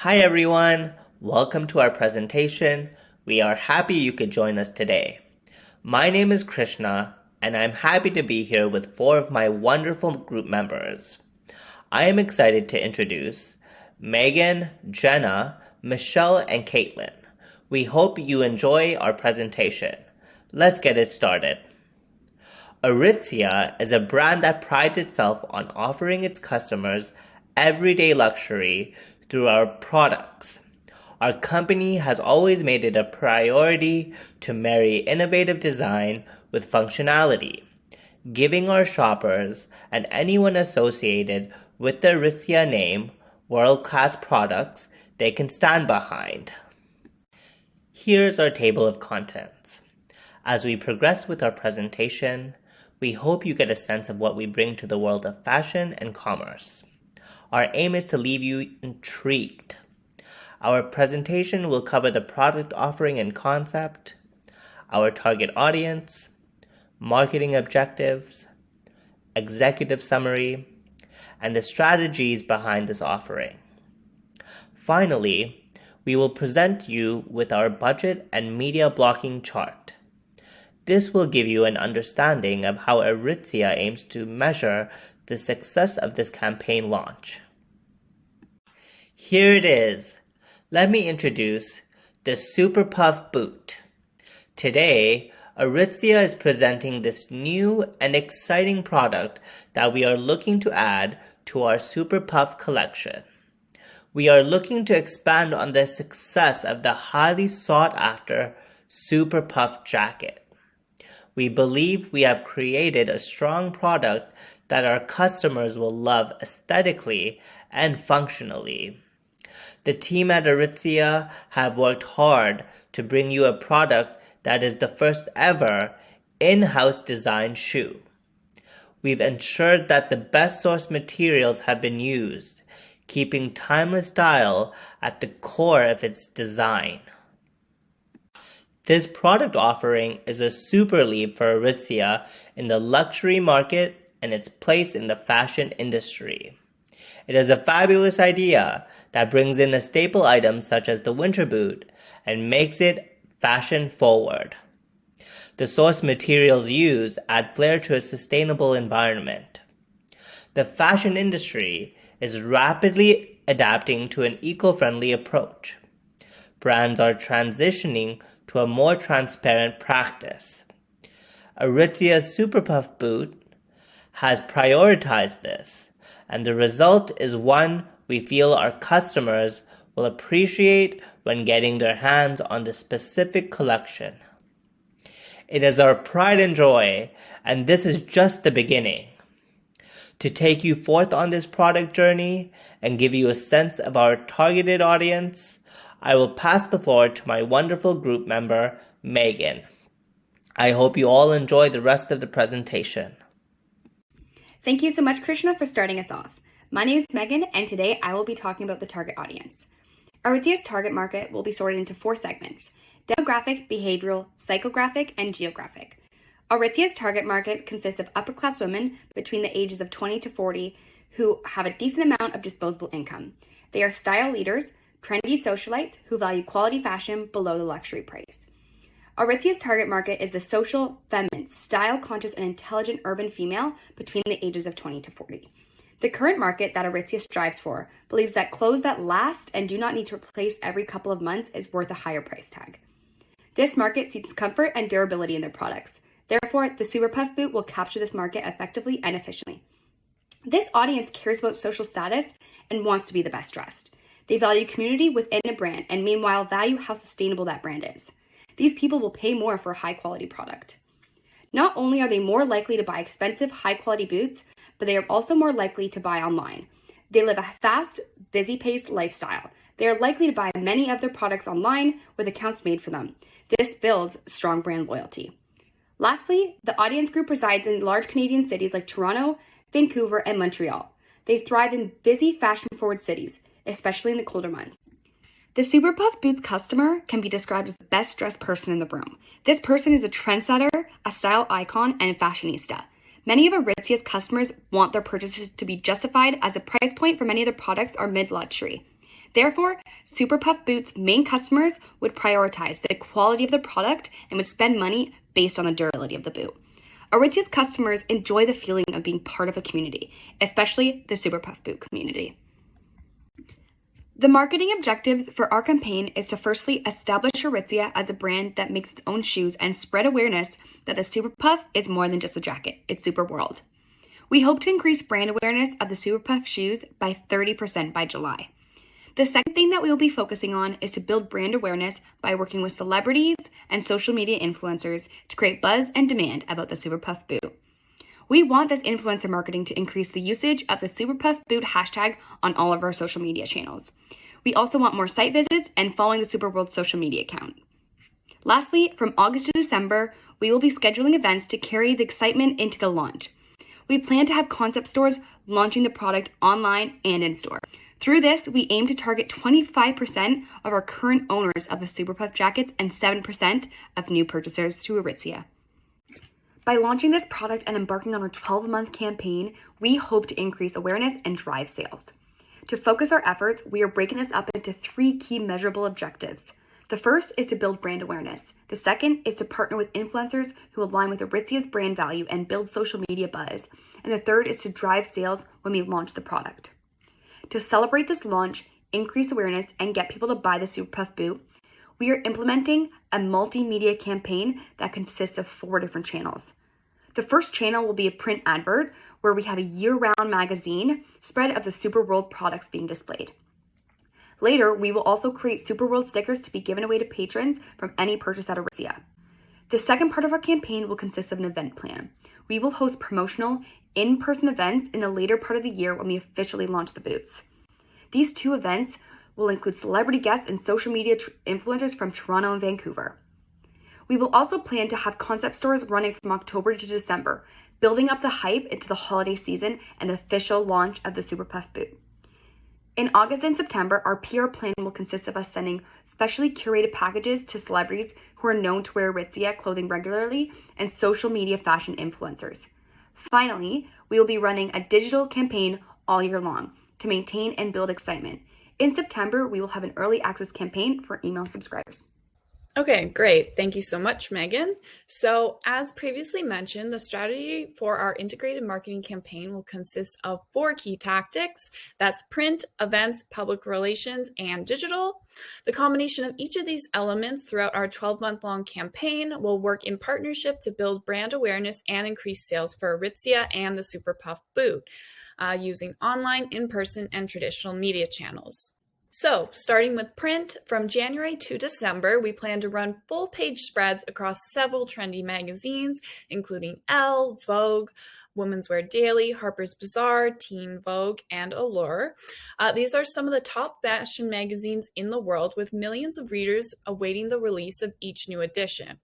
Hi everyone, welcome to our presentation. We are happy you could join us today. My name is Krishna and I'm happy to be here with four of my wonderful group members. I am excited to introduce Megan, Jenna, Michelle, and Caitlin. We hope you enjoy our presentation. Let's get it started. Aritzia is a brand that prides itself on offering its customers everyday luxury through our products. Our company has always made it a priority to marry innovative design with functionality, giving our shoppers and anyone associated with the Aritzia name world-class products they can stand behind. Here's our table of contents. As we progress with our presentation, we hope you get a sense of what we bring to the world of fashion and commerce. Our aim is to leave you intrigued. Our presentation will cover the product offering and concept, our target audience, marketing objectives, executive summary, and the strategies behind this offering. Finally, we will present you with our budget and media blocking chart. This will give you an understanding of how Aritzia aims to measure the success of this campaign launch. Here it is. Let me introduce the Super Puff boot. Today, Aritzia is presenting this new and exciting product that we are looking to add to our Super Puff collection. We are looking to expand on the success of the highly sought after Super Puff jacket. We believe we have created a strong product that our customers will love aesthetically and functionally. The team at Aritzia have worked hard to bring you a product that is the first ever in-house designed shoe. We've ensured that the best source materials have been used, keeping timeless style at the core of its design. This product offering is a super leap for Aritzia in the luxury market and its place in the fashion industry. It is a fabulous idea that brings in a staple item such as the winter boot and makes it fashion forward. The source materials used add flair to a sustainable environment. The fashion industry is rapidly adapting to an eco-friendly approach. Brands are transitioning to a more transparent practice. Aritzia's Super Puff boot has prioritized this, and the result is one we feel our customers will appreciate when getting their hands on the specific collection. It is our pride and joy, and this is just the beginning. To take you forth on this product journey and give you a sense of our targeted audience, I will pass the floor to my wonderful group member, Megan. I hope you all enjoy the rest of the presentation. Thank you so much, Krishna, for starting us off. My name is Megan, and today I will be talking about the target audience. Aritzia's target market will be sorted into 4 segments: demographic, behavioral, psychographic, and geographic. Aritzia's target market consists of upper-class women between the ages of 20 to 40 who have a decent amount of disposable income. They are style leaders, trendy socialites who value quality fashion below the luxury price. Aritzia's target market is the social, feminine, style-conscious, and intelligent urban female between the ages of 20 to 40. The current market that Aritzia strives for believes that clothes that last and do not need to replace every couple of months is worth a higher price tag. This market seeks comfort and durability in their products. Therefore, the Super Puff boot will capture this market effectively and efficiently. This audience cares about social status and wants to be the best dressed. They value community within a brand and meanwhile value how sustainable that brand is. These people will pay more for a high-quality product. Not only are they more likely to buy expensive, high-quality boots, but they are also more likely to buy online. They live a fast, busy-paced lifestyle. They are likely to buy many of their products online with accounts made for them. This builds strong brand loyalty. Lastly, the audience group resides in large Canadian cities like Toronto, Vancouver, and Montreal. They thrive in busy, fashion-forward cities, especially in the colder months. The Super Puff Boots customer can be described as the best dressed person in the room. This person is a trendsetter, a style icon, and a fashionista. Many of Aritzia's customers want their purchases to be justified as the price point for many of their products are mid-luxury. Therefore, Super Puff boots' main customers would prioritize the quality of the product and would spend money based on the durability of the boot. Aritzia's customers enjoy the feeling of being part of a community, especially the Super Puff boot community. The marketing objectives for our campaign is to firstly establish Aritzia as a brand that makes its own shoes and spread awareness that the Super Puff is more than just a jacket, it's Super World. We hope to increase brand awareness of the Super Puff shoes by 30% by July. The second thing that we will be focusing on is to build brand awareness by working with celebrities and social media influencers to create buzz and demand about the Super Puff boot. We want this influencer marketing to increase the usage of the Super Puff boot hashtag on all of our social media channels. We also want more site visits and following the Super World social media account. Lastly, from August to December, we will be scheduling events to carry the excitement into the launch. We plan to have concept stores launching the product online and in store. Through this, we aim to target 25% of our current owners of the Super Puff jackets and 7% of new purchasers to Aritzia. By launching this product and embarking on our 12-month campaign, we hope to increase awareness and drive sales. To focus our efforts, we are breaking this up into 3 key measurable objectives. The first is to build brand awareness. The second is to partner with influencers who align with Aritzia's brand value and build social media buzz. And the third is to drive sales when we launch the product. To celebrate this launch, increase awareness, and get people to buy the Super Puff boot, we are implementing a multimedia campaign that consists of 4 different channels. The first channel will be a print advert where we have a year-round magazine spread of the Super World products being displayed. Later, we will also create Super World stickers to be given away to patrons from any purchase at Aritzia. The second part of our campaign will consist of an event plan. We will host promotional, in-person events in the later part of the year when we officially launch the boots. These 2 events will include celebrity guests and social media influencers from Toronto and Vancouver. We will also plan to have concept stores running from October to December, building up the hype into the holiday season and the official launch of the Super Puff boot. In August and September, our PR plan will consist of us sending specially curated packages to celebrities who are known to wear Aritzia clothing regularly and social media fashion influencers. Finally, we will be running a digital campaign all year long to maintain and build excitement. In September, we will have an early access campaign for email subscribers. Okay, great. Thank you so much, Megan. So as previously mentioned, the strategy for our integrated marketing campaign will consist of 4 key tactics. That's print, events, public relations, and digital. The combination of each of these elements throughout our 12-month-long campaign will work in partnership to build brand awareness and increase sales for Aritzia and the Super Puff boot using online, in-person, and traditional media channels. So, starting with print, from January to December, we plan to run full-page spreads across several trendy magazines, including Elle, Vogue, Women's Wear Daily, Harper's Bazaar, Teen Vogue, and Allure. These are some of the top fashion magazines in the world, with millions of readers awaiting the release of each new edition.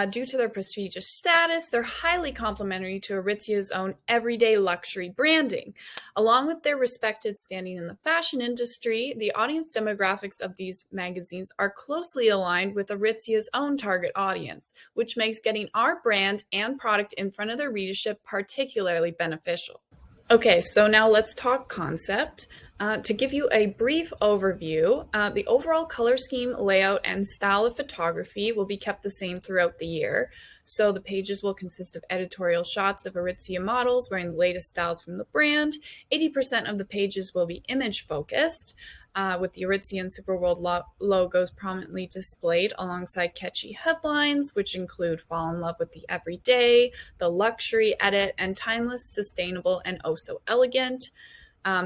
Due to their prestigious status, they're highly complementary to Aritzia's own everyday luxury branding. Along with their respected standing in the fashion industry, the audience demographics of these magazines are closely aligned with Aritzia's own target audience, which makes getting our brand and product in front of their readership particularly beneficial. Okay, so now let's talk concept. To give you a brief overview, the overall color scheme, layout, and style of photography will be kept the same throughout the year. So the pages will consist of editorial shots of Aritzia models wearing the latest styles from the brand. 80% of the pages will be image focused, with the Aritzia and Super World logos prominently displayed alongside catchy headlines, which include Fall in Love with the Everyday, The Luxury Edit, and Timeless, Sustainable, and Oh So Elegant.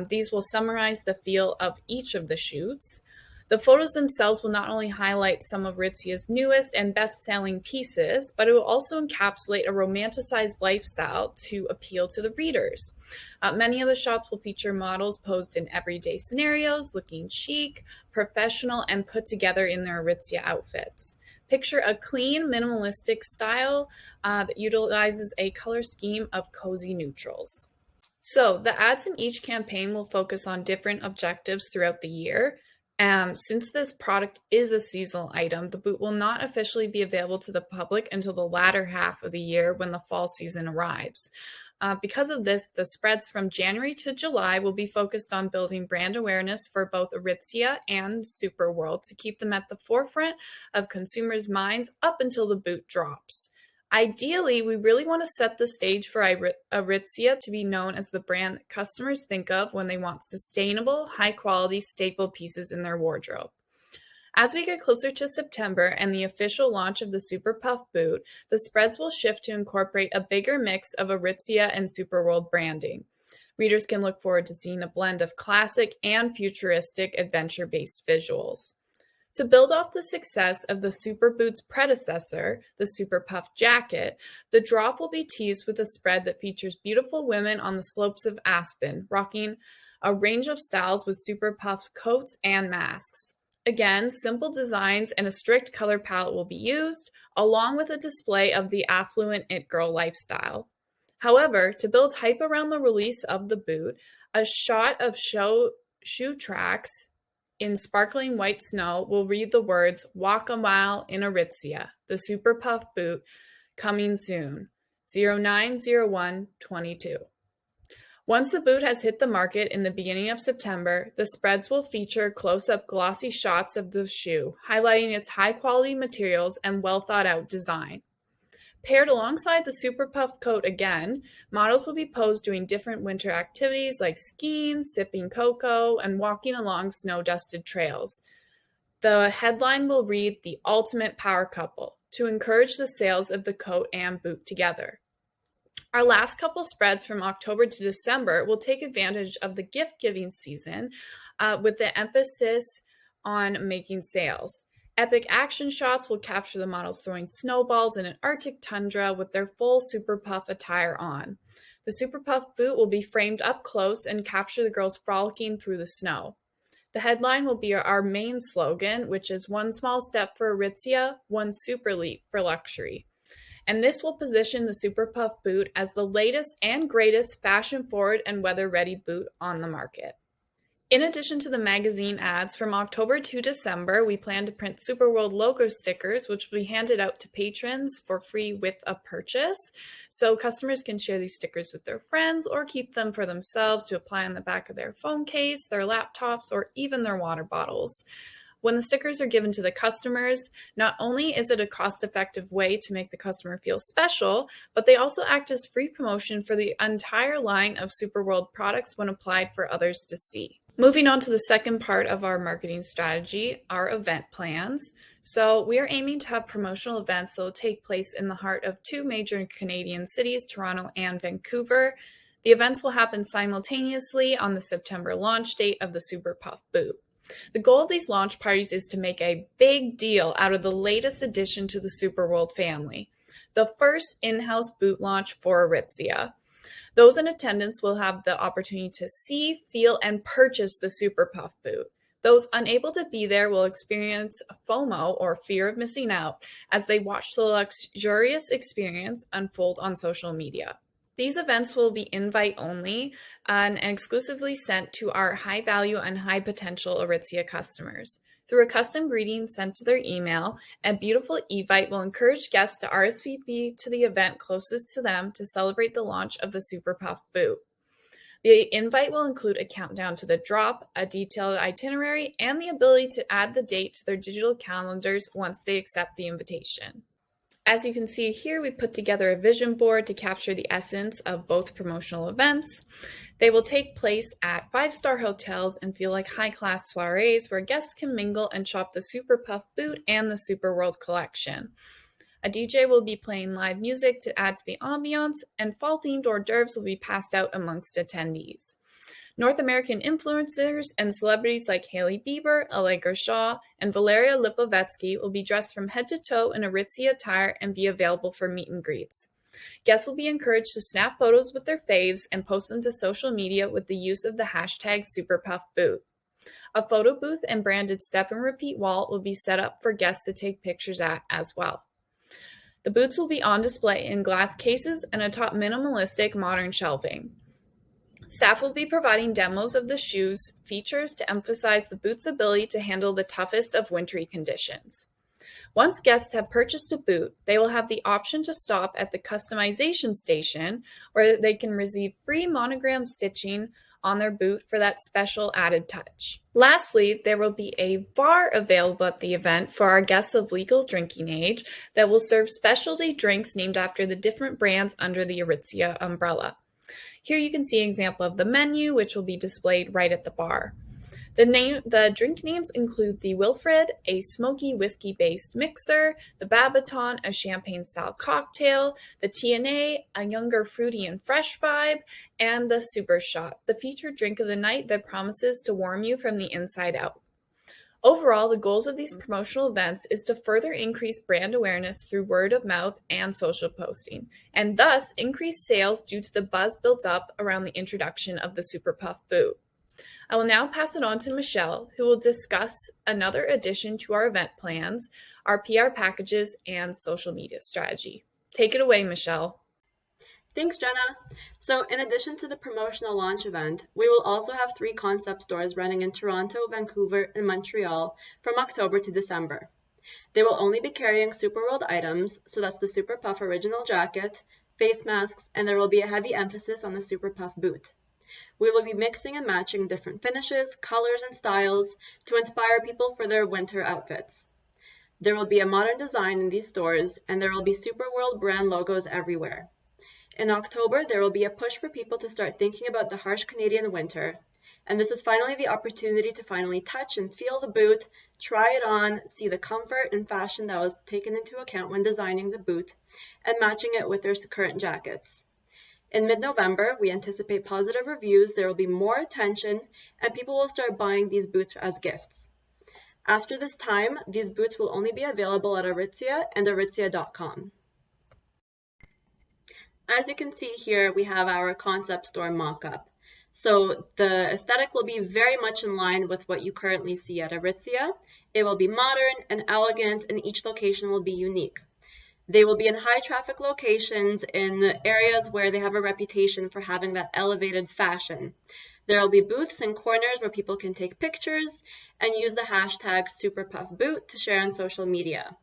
These will summarize the feel of each of the shoots. The photos themselves will not only highlight some of Aritzia's newest and best-selling pieces, but it will also encapsulate a romanticized lifestyle to appeal to the readers. Many of the shots will feature models posed in everyday scenarios, looking chic, professional, and put together in their Aritzia outfits. Picture a clean, minimalistic style that utilizes a color scheme of cozy neutrals. So the ads in each campaign will focus on different objectives throughout the year. Since this product is a seasonal item, the boot will not officially be available to the public until the latter half of the year when the fall season arrives. Because of this, the spreads from January to July will be focused on building brand awareness for both Aritzia and Superworld to keep them at the forefront of consumers' minds up until the boot drops. Ideally, we really want to set the stage for Aritzia to be known as the brand that customers think of when they want sustainable, high-quality staple pieces in their wardrobe. As we get closer to September and the official launch of the Super Puff boot, the spreads will shift to incorporate a bigger mix of Aritzia and Superworld branding. Readers can look forward to seeing a blend of classic and futuristic adventure-based visuals. To build off the success of the Super Boot's predecessor, the Super Puff jacket, the drop will be teased with a spread that features beautiful women on the slopes of Aspen, rocking a range of styles with Super Puff coats and masks. Again, simple designs and a strict color palette will be used, along with a display of the affluent it girl lifestyle. However, to build hype around the release of the boot, a shot of shoe tracks in sparkling white snow will read the words, "Walk a mile in Aritzia, the Super Puff boot, coming soon, 09/01/22." Once the boot has hit the market in the beginning of September, the spreads will feature close-up glossy shots of the shoe, highlighting its high-quality materials and well-thought-out design. Paired alongside the Super Puff coat again, models will be posed doing different winter activities like skiing, sipping cocoa, and walking along snow-dusted trails. The headline will read "The Ultimate Power Couple" to encourage the sales of the coat and boot together. Our last couple spreads from October to December will take advantage of the gift-giving season with the emphasis on making sales. Epic action shots will capture the models throwing snowballs in an Arctic tundra with their full Super Puff attire on. The Super Puff boot will be framed up close and capture the girls frolicking through the snow. The headline will be our main slogan, which is "One small step for Aritzia, one super leap for luxury." And this will position the Super Puff boot as the latest and greatest fashion-forward and weather-ready boot on the market. In addition to the magazine ads, from October to December, we plan to print Superworld logo stickers, which will be handed out to patrons for free with a purchase. So customers can share these stickers with their friends or keep them for themselves to apply on the back of their phone case, their laptops, or even their water bottles. When the stickers are given to the customers, not only is it a cost-effective way to make the customer feel special, but they also act as free promotion for the entire line of Superworld products when applied for others to see. Moving on to the second part of our marketing strategy, our event plans. So we are aiming to have promotional events that will take place in the heart of two major Canadian cities, Toronto and Vancouver. The events will happen simultaneously on the September launch date of the Super Puff boot. The goal of these launch parties is to make a big deal out of the latest addition to the Superworld family, the first in-house boot launch for Aritzia. Those in attendance will have the opportunity to see, feel, and purchase the Super Puff boot. Those unable to be there will experience FOMO, or fear of missing out, as they watch the luxurious experience unfold on social media. These events will be invite only and exclusively sent to our high value and high potential Aritzia customers. Through a custom greeting sent to their email, a beautiful evite will encourage guests to RSVP to the event closest to them to celebrate the launch of the Super Puff boot. The invite will include a countdown to the drop, a detailed itinerary, and the ability to add the date to their digital calendars once they accept the invitation. As you can see here, we put together a vision board to capture the essence of both promotional events. They will take place at 5-star hotels and feel like high-class soirees where guests can mingle and shop the Super Puff boot and the Superworld collection. A DJ will be playing live music to add to the ambiance, and fall-themed hors d'oeuvres will be passed out amongst attendees. North American influencers and celebrities like Hailey Bieber, Allegra Shaw, and Valeria Lipovetsky will be dressed from head to toe in Aritzia attire and be available for meet and greets. Guests will be encouraged to snap photos with their faves and post them to social media with the use of the hashtag #SuperPuffBoot. A photo booth and branded step and repeat wall will be set up for guests to take pictures at as well. The boots will be on display in glass cases and atop minimalistic modern shelving. Staff will be providing demos of the shoes' features to emphasize the boot's ability to handle the toughest of wintry conditions. Once guests have purchased a boot, they will have the option to stop at the customization station where they can receive free monogram stitching on their boot for that special added touch. Lastly, there will be a bar available at the event for our guests of legal drinking age that will serve specialty drinks named after the different brands under the Aritzia umbrella. Here you can see an example of the menu, which will be displayed right at the bar. The drink names include the Wilfred, a smoky whiskey-based mixer, the Babaton, a champagne-style cocktail, the TNA, a younger fruity and fresh vibe, and the Super Shot, the featured drink of the night that promises to warm you from the inside out. Overall, the goals of these promotional events is to further increase brand awareness through word of mouth and social posting, and thus increase sales due to the buzz built up around the introduction of the Super Puff boot. I will now pass it on to Michelle, who will discuss another addition to our event plans, our PR packages, and social media strategy. Take it away, Michelle. Thanks, Jenna. So in addition to the promotional launch event, we will also have 3 concept stores running in Toronto, Vancouver, and Montreal from October to December. They will only be carrying Superworld items, so that's the Super Puff original jacket, face masks, and there will be a heavy emphasis on the Super Puff boot. We will be mixing and matching different finishes, colors, and styles to inspire people for their winter outfits. There will be a modern design in these stores, and there will be Superworld brand logos everywhere. In October, there will be a push for people to start thinking about the harsh Canadian winter, and this is finally the opportunity to finally touch and feel the boot, try it on, see the comfort and fashion that was taken into account when designing the boot, and matching it with their current jackets. In mid-November, we anticipate positive reviews, there will be more attention, and people will start buying these boots as gifts. After this time, these boots will only be available at Aritzia and aritzia.com. As you can see here, we have our concept store mock-up. So the aesthetic will be very much in line with what you currently see at Aritzia. It will be modern and elegant, and each location will be unique. They will be in high traffic locations in areas where they have a reputation for having that elevated fashion. There will be booths and corners where people can take pictures and use the hashtag SuperPuffBoot to share on social media.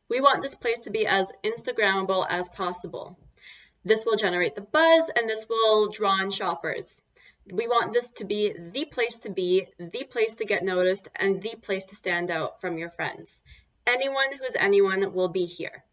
We want this place to be as Instagrammable as possible. This will generate the buzz, and this will draw in shoppers. We want this to be the place to get noticed, and the place to stand out from your friends. Anyone who's anyone will be here.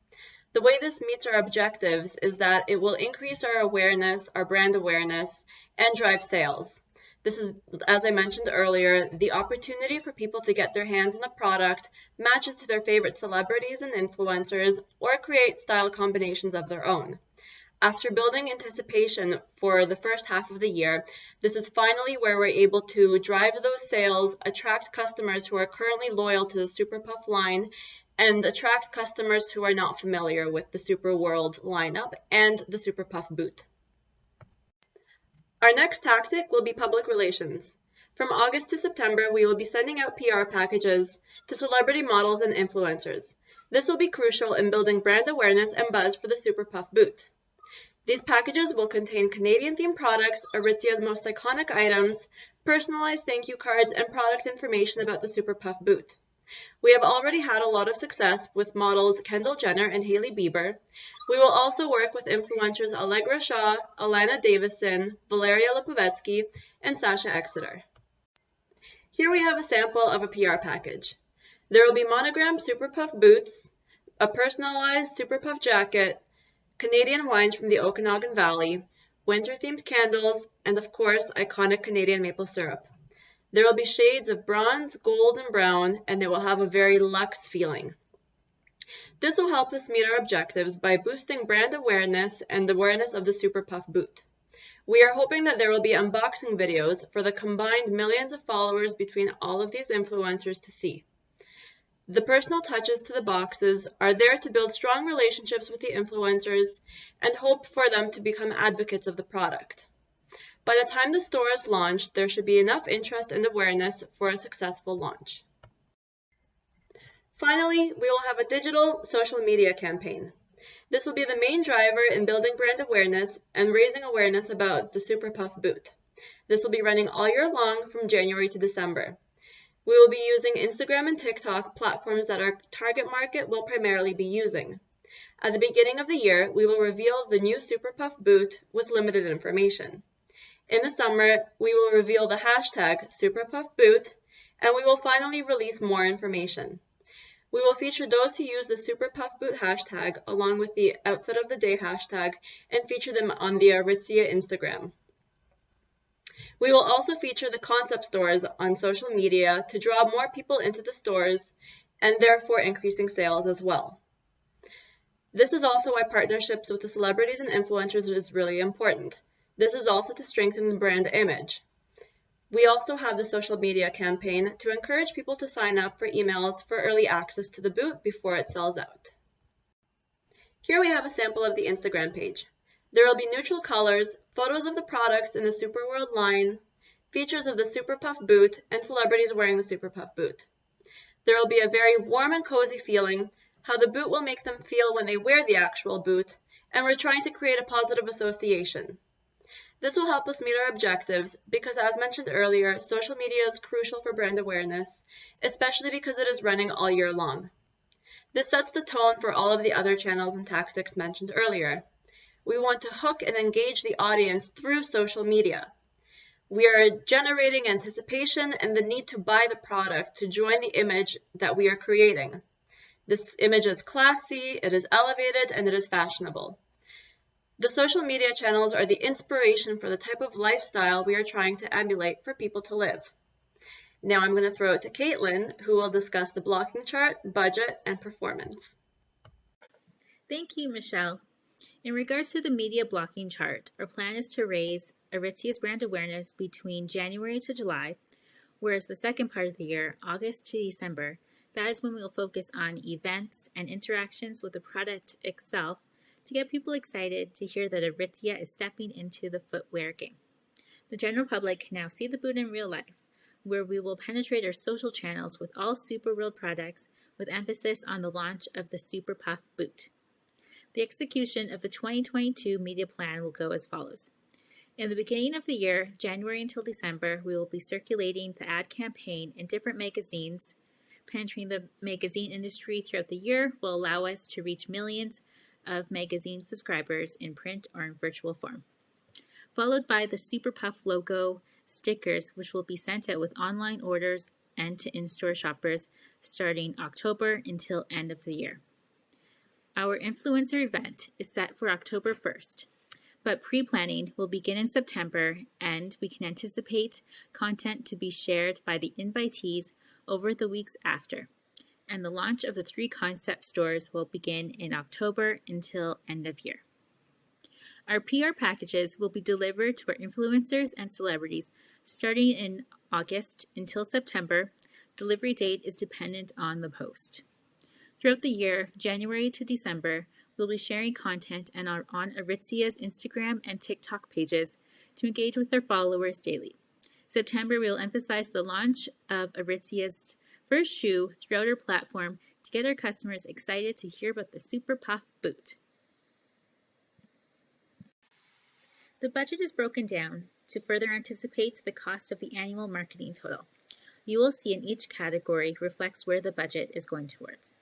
The way this meets our objectives is that it will increase our awareness, our brand awareness, and drive sales. This is, as I mentioned earlier, the opportunity for people to get their hands on the product, match it to their favorite celebrities and influencers, or create style combinations of their own. After building anticipation for the first half of the year, this is finally where we're able to drive those sales, attract customers who are currently loyal to the Super Puff line, and attract customers who are not familiar with the Superworld lineup and the Super Puff boot. Our next tactic will be public relations. From August to September, we will be sending out PR packages to celebrity models and influencers. This will be crucial in building brand awareness and buzz for the Super Puff boot. These packages will contain Canadian-themed products, Aritzia's most iconic items, personalized thank you cards, and product information about the Super Puff boot. We have already had a lot of success with models Kendall Jenner and Hailey Bieber. We will also work with influencers Allegra Shaw, Alana Davison, Valeria Lipovetsky, and Sasha Exeter. Here we have a sample of a PR package. There will be monogrammed Super Puff boots, a personalized Super Puff jacket, Canadian wines from the Okanagan Valley, winter-themed candles, and of course, iconic Canadian maple syrup. There will be shades of bronze, gold, and brown, and it will have a very luxe feeling. This will help us meet our objectives by boosting brand awareness and awareness of the Super Puff boot. We are hoping that there will be unboxing videos for the combined millions of followers between all of these influencers to see. The personal touches to the boxes are there to build strong relationships with the influencers and hope for them to become advocates of the product. By the time the store is launched, there should be enough interest and awareness for a successful launch. Finally, we will have a digital social media campaign. This will be the main driver in building brand awareness and raising awareness about the Super Puff boot. This will be running all year long from January to December. We will be using Instagram and TikTok, platforms that our target market will primarily be using. At the beginning of the year, we will reveal the new Super Puff boot with limited information. In the summer, we will reveal the hashtag #SuperPuffBoot, and we will finally release more information. We will feature those who use the Super Puff Boot hashtag along with the Outfit of the Day hashtag and feature them on the Aritzia Instagram. We will also feature the concept stores on social media to draw more people into the stores and therefore increasing sales as well. This is also why partnerships with the celebrities and influencers is really important. This is also to strengthen the brand image. We also have the social media campaign to encourage people to sign up for emails for early access to the boot before it sells out. Here we have a sample of the Instagram page. There will be neutral colors, photos of the products in the Superworld line, features of the Super Puff boot, and celebrities wearing the Super Puff boot. There will be a very warm and cozy feeling, how the boot will make them feel when they wear the actual boot, and we're trying to create a positive association. This will help us meet our objectives because, as mentioned earlier, social media is crucial for brand awareness, especially because it is running all year long. This sets the tone for all of the other channels and tactics mentioned earlier. We want to hook and engage the audience through social media. We are generating anticipation and the need to buy the product to join the image that we are creating. This image is classy, it is elevated, and it is fashionable. The social media channels are the inspiration for the type of lifestyle we are trying to emulate for people to live. Now I'm going to throw it to Caitlin, who will discuss the blocking chart, budget, and performance. Thank you, Michelle. In regards to the media blocking chart, our plan is to raise Aritzia's brand awareness between January to July, whereas the second part of the year, August to December, that is when we will focus on events and interactions with the product itself to get people excited to hear that Aritzia is stepping into the footwear game. The general public can now see the boot in real life, where we will penetrate our social channels with all Superworld products with emphasis on the launch of the Super Puff boot. The execution of the 2022 media plan will go as follows. In the beginning of the year, January until December, we will be circulating the ad campaign in different magazines. Penetrating the magazine industry throughout the year will allow us to reach millions of magazine subscribers in print or in virtual form. Followed by the Super Puff logo stickers, which will be sent out with online orders and to in-store shoppers starting October until end of the year. Our influencer event is set for October 1st, but pre-planning will begin in September, and we can anticipate content to be shared by the invitees over the weeks after. And the launch of the 3 concept stores will begin in October until end of year. Our PR packages will be delivered to our influencers and celebrities starting in August until September. Delivery date is dependent on the post. Throughout the year, January to December, we'll be sharing content and on Aritzia's Instagram and TikTok pages to engage with our followers daily. September, we will emphasize the launch of Aritzia's first shoe throughout our platform to get our customers excited to hear about the Super Puff boot. The budget is broken down to further anticipate the cost of the annual marketing total. You will see in each category reflects where the budget is going towards.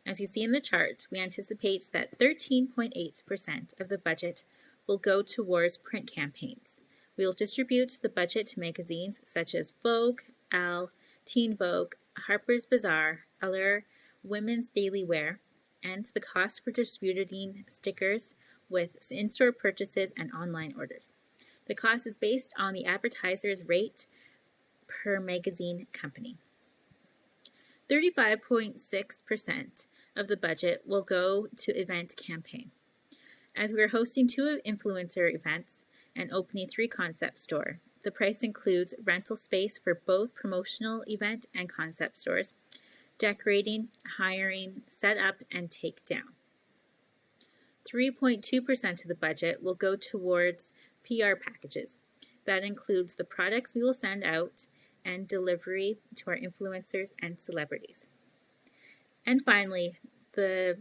As you see in the chart, we anticipate that 13.8% of the budget will go towards print campaigns. We will distribute the budget to magazines such as Vogue, Elle, Teen Vogue, Harper's Bazaar, Allure, Women's Daily Wear, and the cost for distributing stickers with in-store purchases and online orders. The cost is based on the advertiser's rate per magazine company. 35.6% of the budget will go to event campaign. As we are hosting 2 influencer events and opening 3 concept store, the price includes rental space for both promotional event and concept stores, decorating, hiring, setup, and takedown. 3.2% of the budget will go towards PR packages. That includes the products we will send out and delivery to our influencers and celebrities. And finally, the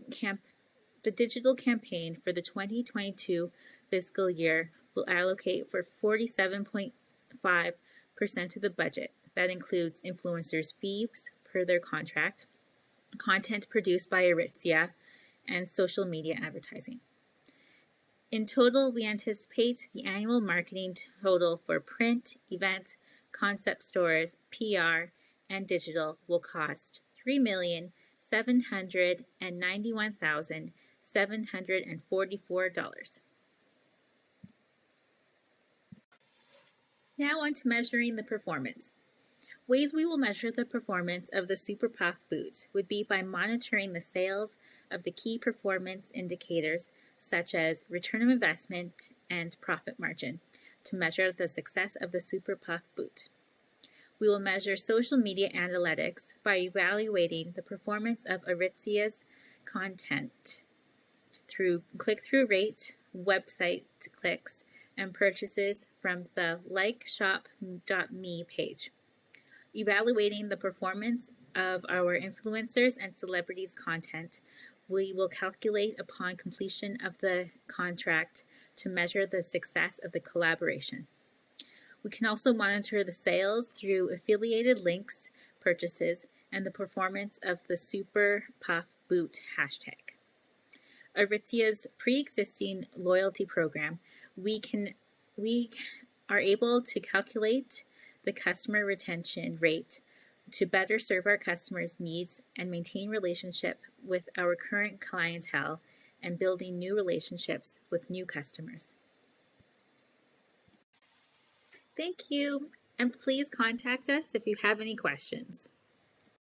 digital campaign for the 2022 fiscal year will allocate for 47.5% of the budget. That includes influencers' fees per their contract, content produced by Aritzia, and social media advertising. In total, we anticipate the annual marketing total for print, event, concept stores, PR, and digital will cost $3,791,744. Now on to measuring the performance. Ways we will measure the performance of the Super Puff boot would be by monitoring the sales of the key performance indicators such as return on investment and profit margin to measure the success of the Super Puff boot. We will measure social media analytics by evaluating the performance of Aritzia's content through click-through rate, website clicks, and purchases from the likeshop.me page. Evaluating the performance of our influencers and celebrities' content, we will calculate upon completion of the contract to measure the success of the collaboration. We can also monitor the sales through affiliated links, purchases, and the performance of the Super Puff Boot hashtag. Aritzia's pre-existing loyalty program, we are able to calculate the customer retention rate to better serve our customers' needs and maintain relationship with our current clientele and building new relationships with new customers. Thank you, and please contact us if you have any questions.